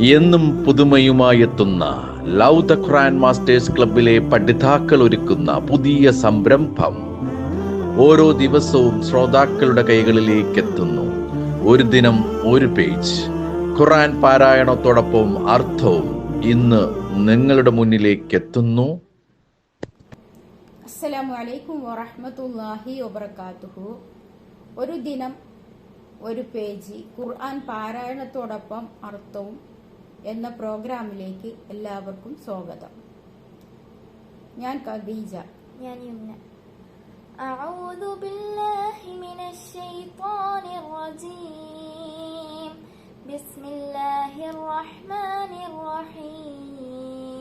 എന്നും പുതുമയുമായെത്തുന്ന love the Quran masters ക്ലബിലെ പഠിതാക്കൾ ഒരുക്കുന്ന പുതിയ സംരംഭം ഓരോ ദിവസവും ശ്രോതാക്കളുടെ കൈകളിലേക്ക് എത്തുന്നു. ഒരു ദിനം ഒരു പേജ് ഖുർആൻ പാരായണത്തോടൊപ്പം അർത്ഥവും ഇന്ന് നിങ്ങളുടെ മുന്നിലേക്ക് എത്തുന്നു. അസ്സലാമു അലൈക്കും വറഹ്മത്തുള്ളാഹി വബറകാതുഹു. ഒരു ദിനം ഒരു പേജ് ഖുർആൻ പാരായണത്തോടൊപ്പം അർത്ഥവും എന്ന പ്രോഗ്രാമിലേക്ക് എല്ലാവർക്കും സ്വാഗതം. ഞാൻ ഖദീജ. ഞാൻ യുംന. അഊദു ബില്ലാഹി മിനശ് ശൈത്വാനിർ റജീം. ബിസ്മില്ലാഹിർ റഹ്മാനിർ റഹീം.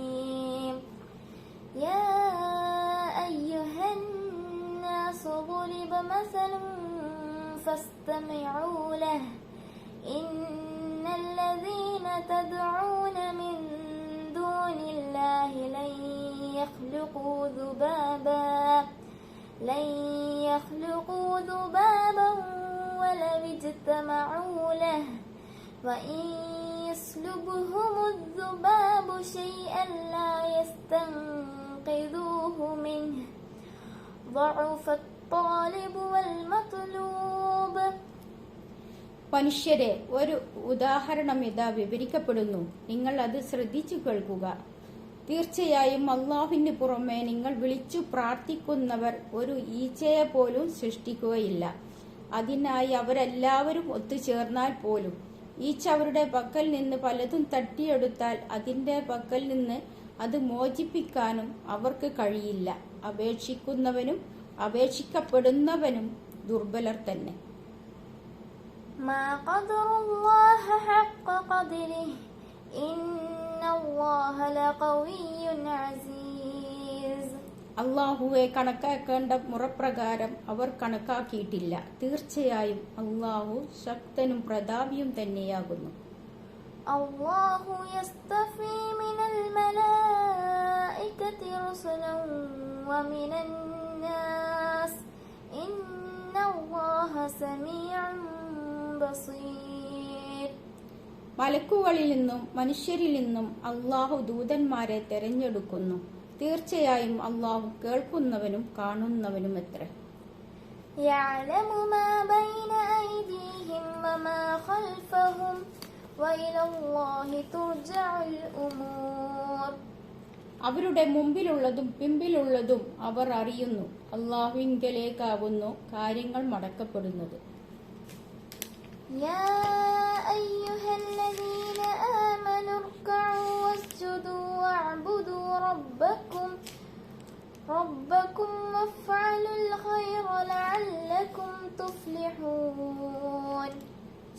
യാ അയ്യുഹൻ നാസു ضرب مثل فاستمعوا له إن الذين تدعون من دون الله لن يخلقوا ذبابا ولو اجتمعوا له وإن يسلبهم الذباب شيئا لا يستنقذوه منه ضعف الطالب والمطلوب. മനുഷ്യരെ, ഒരു ഉദാഹരണം ഇതാ വിവരിക്കപ്പെടുന്നു. നിങ്ങൾ അത് ശ്രദ്ധിച്ചു കേൾക്കുക. തീർച്ചയായും അല്ലാഹുവിന് പുറമെ നിങ്ങൾ വിളിച്ചു പ്രാർത്ഥിക്കുന്നവർ ഒരു ഈച്ചയെ പോലും സൃഷ്ടിക്കുകയില്ല. അതിനായി അവരെല്ലാവരും ഒത്തുചേർന്നാൽ പോലും ഈച്ച അവരുടെ പക്കൽ നിന്ന് പലതും തട്ടിയെടുത്താൽ അതിന്റെ പക്കൽ നിന്ന് അത് മോചിപ്പിക്കാനും അവർക്ക് കഴിയില്ല. അപേക്ഷിക്കുന്നവനും അപേക്ഷിക്കപ്പെടുന്നവനും ദുർബലർ തന്നെ. ما قدر الله حق قدره إن الله لقوي عزيز. അള്ളാഹുവെ കണക്കാക്കേണ്ട മുറപ്രകാരം അവർ കണക്കാക്കിയിട്ടില്ല. തീർച്ചയായും അള്ളാഹു ശക്തനും പ്രതാപിയും തന്നെയാകുന്നു. അല്ലാഹു യസ്തഫീ മിനൽ മലായികതി റസൂലൻ വമിനൻ നാസ് ഇന്നല്ലാഹ സമീഉൻ ബസീർ. മലക്കുകളിൽ നിന്നും മനുഷ്യരിൽ നിന്നും അള്ളാഹു ദൂതന്മാരെ തെരഞ്ഞെടുക്കുന്നു. തീർച്ചയായും അള്ളാഹു കേൾക്കുന്നവനും കാണുന്നവനും എത്ര. യഅലമു മാ ബൈന ഐദീഹിം വമാ ഖൽഫഹും വഇലല്ലാഹി തുർജഉൽ ഉമൂർ. അവരുടെ മുമ്പിലുള്ളതും പിമ്പിലുള്ളതും അവർ അറിയുന്നു. അള്ളാഹുവിങ്കലേക്കാകുന്നു കാര്യങ്ങൾ മടക്കപ്പെടുന്നത്. يا أيها الذين آمنوا اركعوا واسجدوا واعبدوا ربكم وافعلوا الخير لعلكم تفلحون.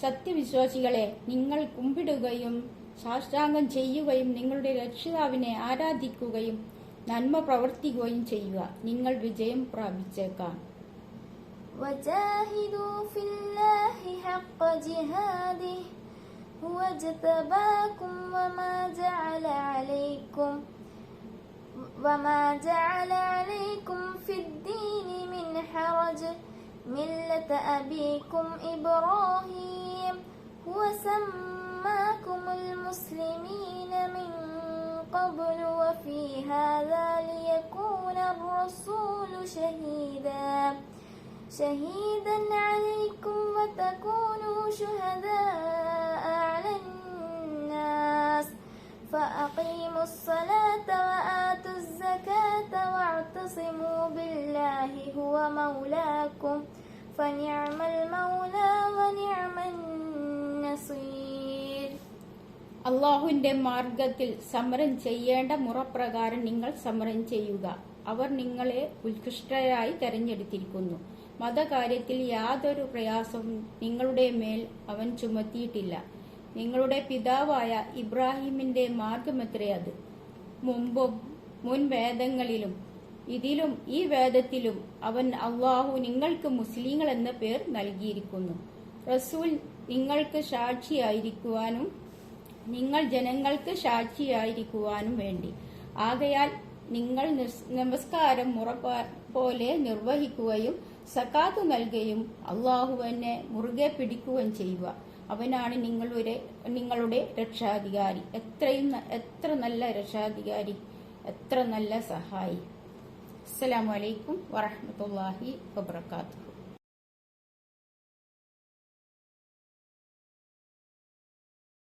സത്യവിശ്വാസികളെ, നിങ്ങൾ കുമ്പിടുകയും സാഷ്ടാംഗം ചെയ്യുകയും നിങ്ങളുടെ രക്ഷിതാവിനെ ആരാധിക്കുകയും നന്മ പ്രവർത്തിക്കുകയും ചെയ്യുക. നിങ്ങൾ വിജയം പ്രാപിച്ചേക്കാം. وجاهدوا في الله حق جهاده هو اجتباكم وما جعل عليكم في الدين من حرج ملة أبيكم إبراهيم هو سماكم المسلمين من قبل وفي هذا ليكون الرسول شهيدا عليكم وتكونوا شهداء على الناس فأقيموا الصلاة وآتوا الزكاة واعتصموا بالله هو مولاكم فنعم المولى ونعم النصير. അള്ളാഹുവിന്റെ മാർഗത്തിൽ സമരം ചെയ്യേണ്ട മുറപ്രകാരം നിങ്ങൾ സമരം ചെയ്യുക. അവർ നിങ്ങളെ ഉത്കൃഷ്ടരായി തെരഞ്ഞെടുത്തിരിക്കുന്നു. മതകാര്യത്തിൽ യാതൊരു പ്രയാസവും നിങ്ങളുടെ മേൽ അവൻ ചുമത്തിയിട്ടില്ല. നിങ്ങളുടെ പിതാവായ ഇബ്രാഹിമിന്റെ മാർഗമത്രേ അത്. മുൻ വേദങ്ങളിലും ഇതിലും ഈ വേദത്തിലും അവൻ അള്ളാഹു നിങ്ങൾക്ക് മുസ്ലിങ്ങൾ എന്ന പേർ നൽകിയിരിക്കുന്നു. റസൂൽ നിങ്ങൾക്ക് സാക്ഷിയായിരിക്കുവാനും നിങ്ങൾ ജനങ്ങൾക്ക് സാക്ഷിയായിരിക്കുവാനും വേണ്ടി. ആകയാൽ നിങ്ങൾ നമസ്കാരം മുറ പോലെ നിർവഹിക്കുകയും സകാത്ത് നൽകുകയും അള്ളാഹുവിനെ മുറുകെ പിടിക്കുകയും ചെയ്യുക. അവനാണ് നിങ്ങളുടെ രക്ഷാധികാരി. എത്ര നല്ല രക്ഷാധികാരി, എത്ര നല്ല സഹായി. അസ്സലാമു അലൈക്കും വറഹ്മത്തുള്ളാഹി വബറകാതുഹു.